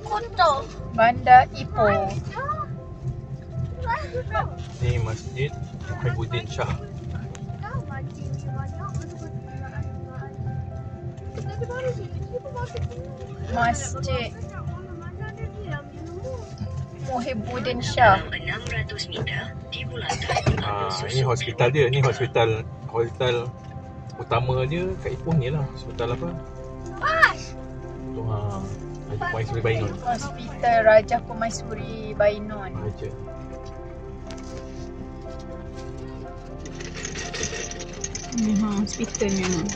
Kotor. Bandar Ipoh. Ni Masjid Muhibbuddin Shah. Masjid Muhibbuddin Shah. 600 meter di bulatan. Ni hospital dia. Ni hospital utama dia kat Ipoh ni lah. Hospital apa? Tu Raja Permaisuri Bainon. Hospital Raja Permaisuri Bainon. Raja. Ni hospital memang.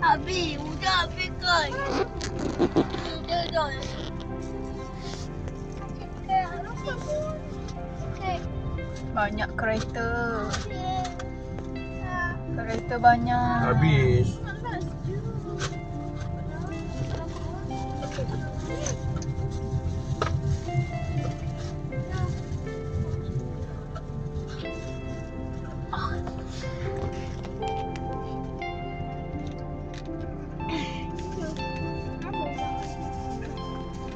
Habis, udah habis kan? Dah. Banyak kereta. Kereta banyak. Habis.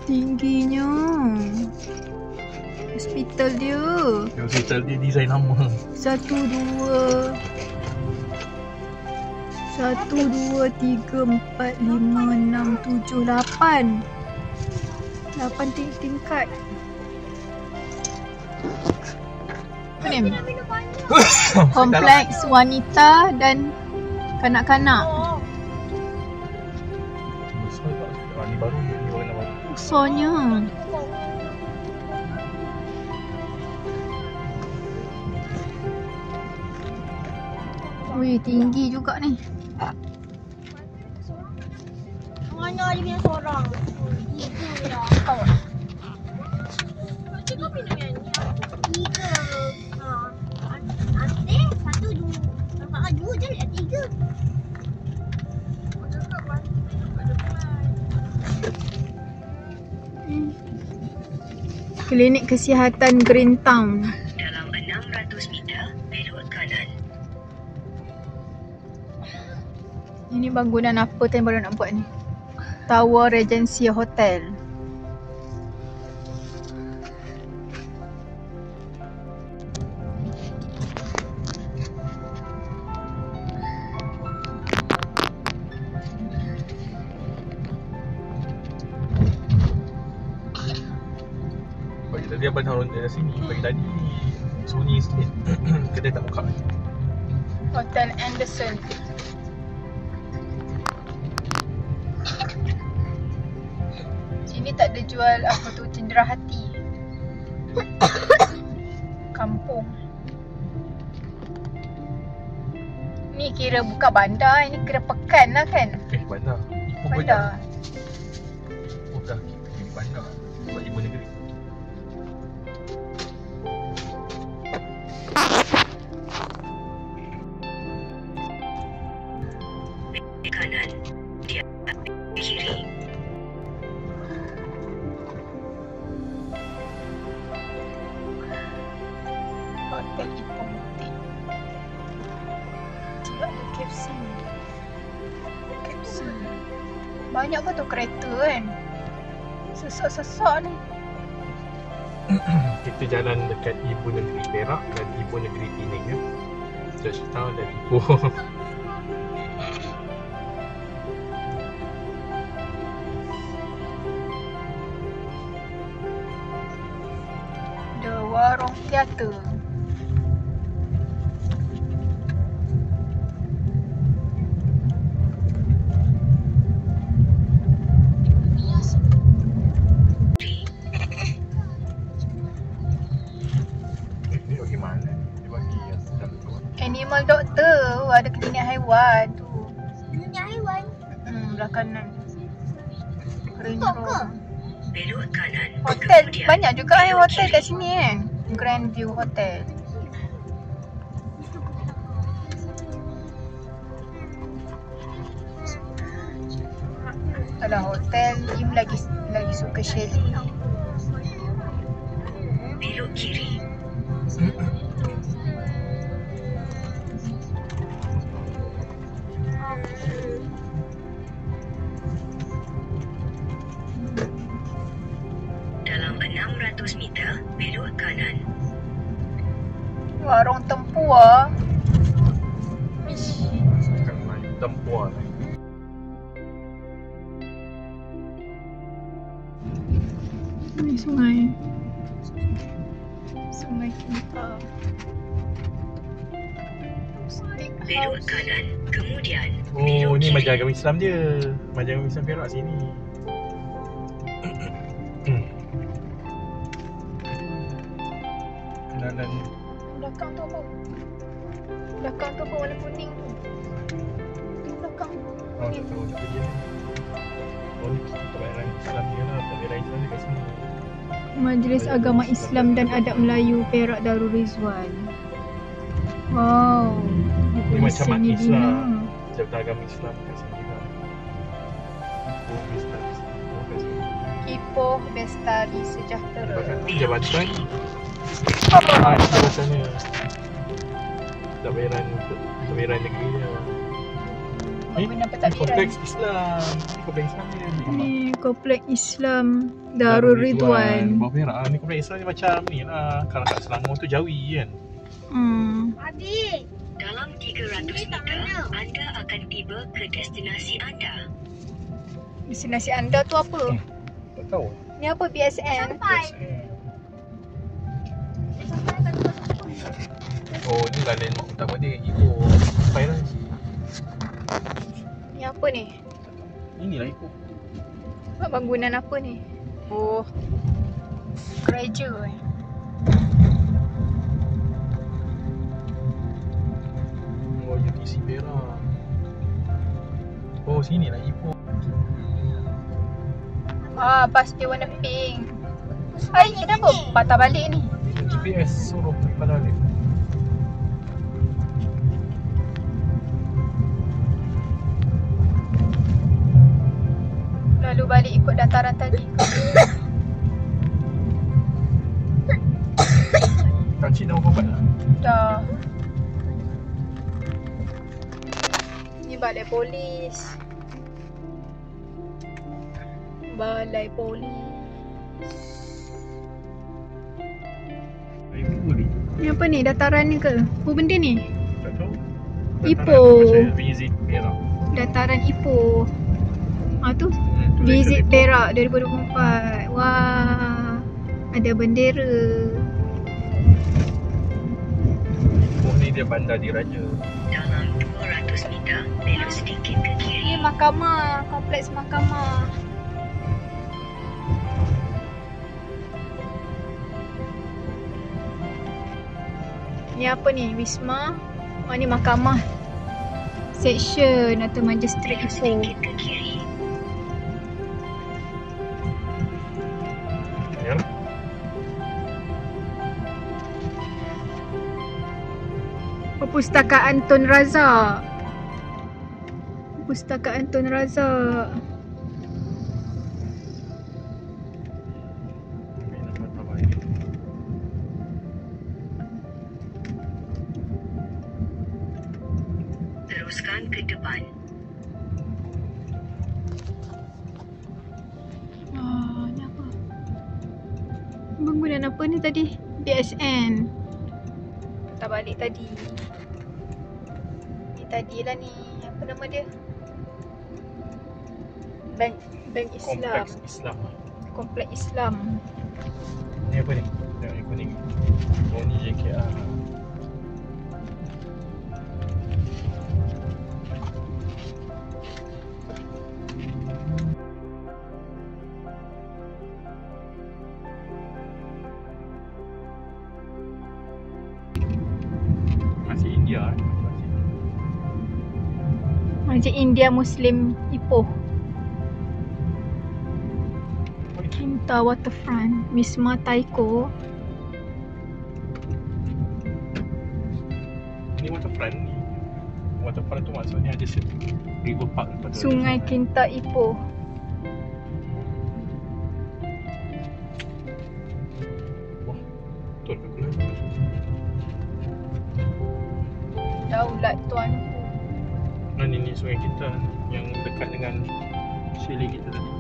Tingginya. Hospital dia. Hospital dia design lama. 1, 2 1, 2, 3, 4, 5, 6, 7, 8 tingkat. Apa ni? Kompleks wanita dan kanak-kanak. Ni baru ni warna baru. Besarnya. Wih, tinggi juga ni. Mana dia punya seorang? Tiga lah. Kau Macam kau minum yang ni? Tiga. Asyik, 1, 2. Nampak kan 2 je, 3. Klinik Kesihatan Green Town. Dalam 600 meter, belok kanan. Ini bangunan apa yang baru nak buat ni? Tower Regency Hotel. Pagi tadi abang orang dari sini. Pagi tadi sunyi sikit. Kedai tak buka. Hotel Anderson. Sini tak ada jual apa tu, cenderahati. Kampung. Ni kira bukan bandar, ini kira pekan lah kan? Bandar. Ipoh Bandar. Oh dah, kita pergi bandar. Buat ibu negeri. Kanan. Dia kiri. Hotel Ipoh Butik. Dia ada KFC. Banyak betul kereta kan? Sesak-sesak ni. Kita jalan dekat Ibu Negeri Perak dan Ibu Negeri Pening ya. Georgetown dan Ipoh. Ada warung teater. Ini bagaimana? Dia bagi yang sedang tu. Animal doctor. Ada klinik haiwan tu. Minyak haiwan. Belah kanan. Ring Tok ke? road. Belok kanan. Hotel. Kemudian Banyak juga hotel kat sini kan. Grand View Hotel. Kalau hotel, Im lagi suka Shelly. belok kiri. 600 meter, belok kanan. Warung tempua. Ish. Kat Melayu Tempua ni. Ini sungai. Sungai Kinta. Belok kanan. Kemudian, Oh, belok ni kiri. majlis agama Islam dia. Majlis agama Islam Perak sini. Kenalan Belakang tu apa? Belakang tu apa warna kuning tu? Di belakang. oh, tak tahu siapa dia. Oh, ni pembayaran Islam dia lah. Pembayaran Islam dia kat sini. Majlis Agama Islam dan Adat Melayu Perak Darul Rizwan. Wow. Ni macam mat Sini Islam. Dina. Jabatan agama Islam kat sini lah. Oh, Islam kat sini. Ipoh Bestari Sejahtera. Lepas tu jabatan. Ah, ini jabatannya. Pembayaran negeri dia. Bangunan pentadbiran. Kompleks Islam. Ni kompleks Islam dia. Ni Kompleks Islam Darul Ridwan. Bawah Perak. Ni kompleks Islam ni macam ni lah. Kalau kat Selangor tu Jawi kan. Adik. Dalam 300 meter, anda akan tiba ke destinasi anda. Destinasi anda tu apa? Tak tahu. Ni apa BSN? Oh, ni lah landmark utama dia. Ipoh. Sampai lah. Ni apa ni? Inilah Ipoh. Bangunan apa ni? Oh. Gereja eh. Oh, UTC Perak. Oh, sini lah Ipoh. Ah, bas dia warna pink. Hai, kenapa patah balik ni? GPS suruh pada balik. Lalu balik ikut dataran tadi. Kak Cik dah berapa lah? Dah. Ni balai polis. Balai polis. Ipoh ni. Ni apa ni? Dataran ni ke? Apa benda ni? Tak tahu. Ipoh. Macam visit Perak. Dataran Ipoh. Ah tu. Visit Perak 2024. Wah. Ada bendera. Ipoh ni dia bandar diraja. Dalam 200 meter, belok sedikit ke kiri. Ni mahkamah. Kompleks mahkamah. Ni apa ni? Wisma. Oh ni mahkamah. Seksyen atau Magistrate Belok Ipoh. sedikit ke kiri. Ya lah. Perpustakaan Tun Razak. Perpustakaan Tun Razak. Ni nak patah balik. Teruskan ke depan. Ah, ni apa? Bangunan apa ni tadi? BSN. Tak balik tadi. Ni tadilah ni. Apa nama dia? Bank Islam. Kompleks Islam. Kompleks Islam. Ni apa ni? Tengok ni kuning. Oh, ni JKR. Masih India eh. Masjid India Muslim Ipoh. Kinta Waterfront. Wisma Taiko. Ni waterfront ni. Waterfront tu maksudnya ada river park lepas tu. Sungai Kinta Ipoh. Wah, betul ke pula? Daulat Tuanku. Nah, ni sungai kita yang dekat dengan chalet kita tadi.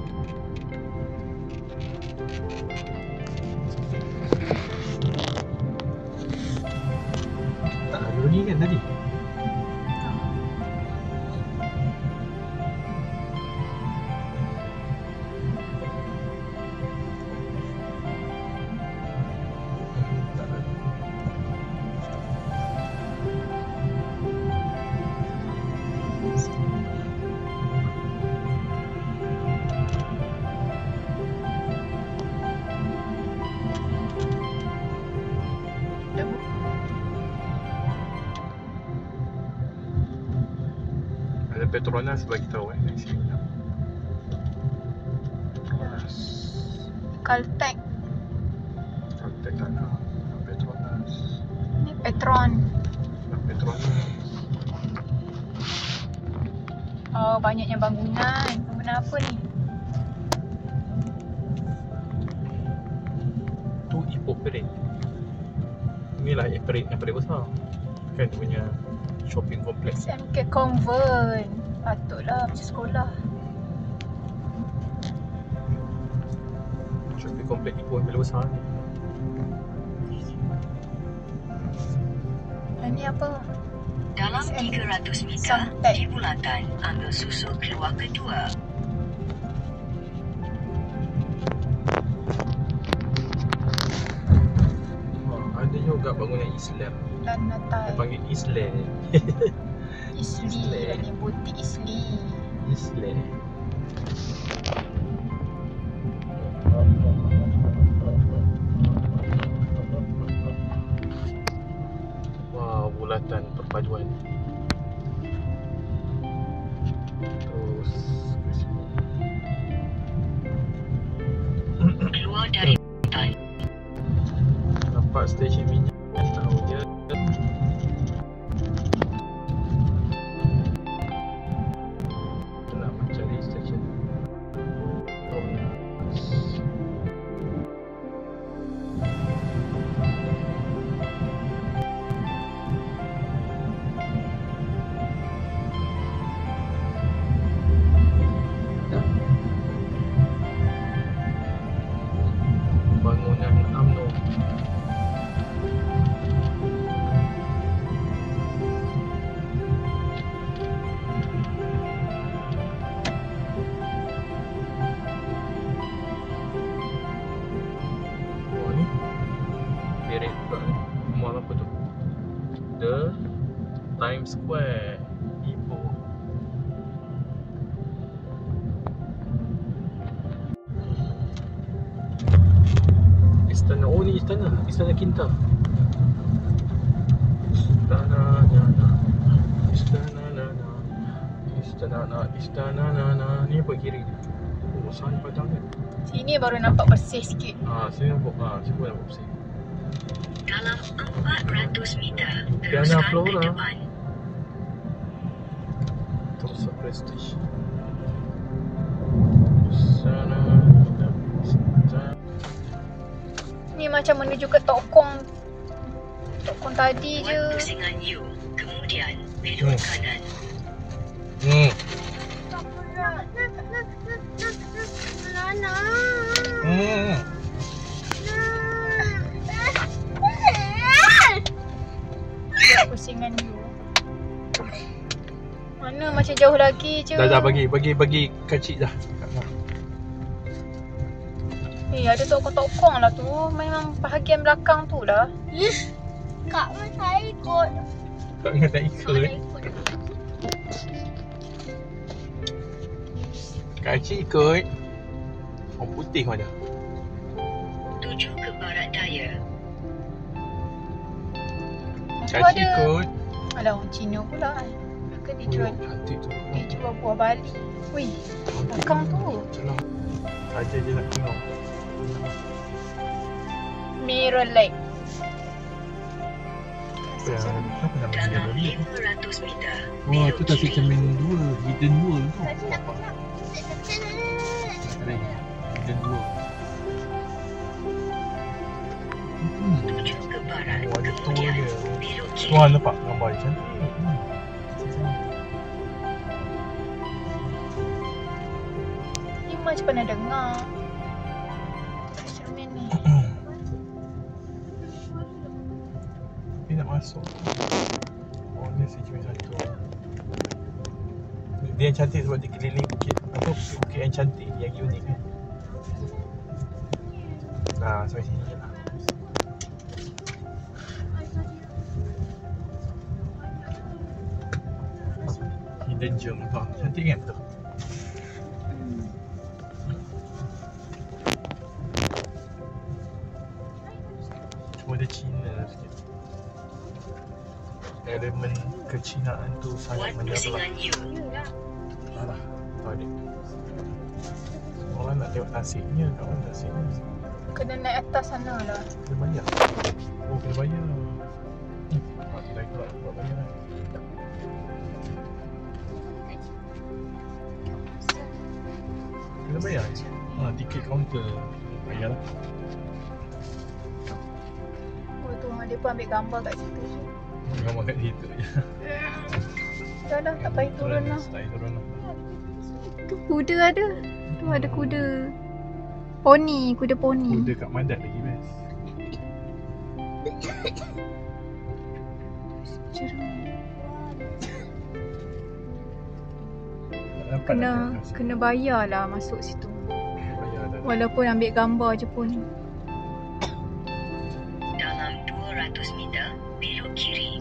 Petronas bagi tahu kat sini. Petronas. Caltech. Caltech tak nak. Petronas. Ni Petron. Petronas. Oh, banyaknya bangunan. Bangunan apa ni? Tu Ipoh Parade. Inilah parade yang paling besar. Kan tu punya shopping complex. SMK Convent. Patutlah macam sekolah. Shopping complex Ipoh yang paling besar ni. Ini apa? Dalam 300 meter Sampai. di bulatan, ambil susu keluar kedua. Ada juga bangunan Islam. Dan Dia Natal. panggil Islam. Isli. Ini butik Isli. Islam. Wow, bulatan perpaduan. Terus ke sini. Keluar dari bulatan. Nampak stesen minyak. Tahu je. Nak mencari stesen. Bangunan UMNO. Oh ni Parade pula ni. Mall apa tu? The Times Square Ipoh. Istana, oh ni istana, Istana Kinta. Istana Nana. Istana Nana. Istana Nana, Istana Nana. Ni apa kiri ni? Oh, besar ni padang ni. Sini baru nampak bersih sikit. Sini nampak, sini pun nampak bersih. Dalam 400 meter, Piana teruskan ke Flora. depan. Terus Prestige. Istana, Istana. Ni macam menuju ke Tokong. Tokong tadi Buat je. pusingan U, kemudian belok kanan. Nana. Pusingan you. Mana macam jauh lagi je. Dah bagi kacik dah. Ada tokong-tokong lah tu. Memang bahagian belakang tu lah. Kak Mat saya ikut. Tak ingat tak ikut. Kacik ikut. Orang putih mana? Tuju ke barat daya. Kacik ikut. Alah, orang Cina pula kan. Ke dia jual, Cantik tu. dia jual buah Bali. Wih, belakang tu. Itulah. Saja je nak tengok. Mirror Lake. Kenapa nak pergi Dalam Bali? 500 meter, Wah, tu belok tasik kiri. cermin 2. Hidden World tu. Saya nak Nampak? nak. Ada Hidden World. Tuju ke barat, Oh, ada tour kemudian dia. belok kiri. Wah, nampak gambar dia cantik. Ni macam pernah dengar. Cermin ni. Dia nak masuk. Oh, ni si cermin satu. Dia yang cantik sebab dia keliling bukit. Apa bukit yang cantik, yang unik kan. Sampai sini je lah. Hidden gem nampak. Cantik kan tu? Cuma dia Cina sikit. elemen kecinaan tu sangat What menyebelah. pusingan you? Alah, tahu adik. Orang nak tengok tasiknya, kawan tasiknya. Kena naik atas sana lah. Kena bayar. Oh, kena bayar. Dah ikut buat bayar lah. Kena bayar. Tiket kaunter. Bayar lah. Oh tu, dia pun ambil gambar kat situ je. Gambar kat situ je. Dah lah, tak payah turun lah. Tak payah turun lah. Tu kuda ada. Tu ada kuda. Poni, kuda poni. Kuda kat Madat lagi best. Tak dapat nak tengok kat situ. Kena bayar lah masuk situ. Bayar dah. Walaupun ambil gambar je pun. Dalam 200 meter, belok kiri.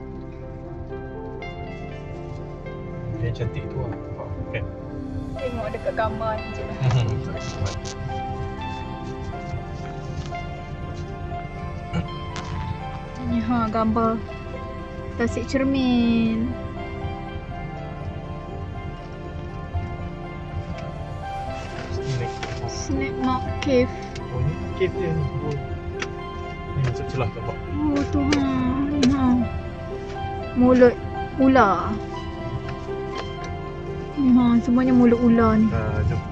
Yang cantik tu lah. Nampak kan? Tengok dekat gambar ni je lah. Ni gambar tasik cermin. Snack Mark Cave. Oh ni cave dia ni. Oh. Ni masuk celah nampak. Oh tu ni mulut ular. Ni semuanya mulut ular ni. Jom.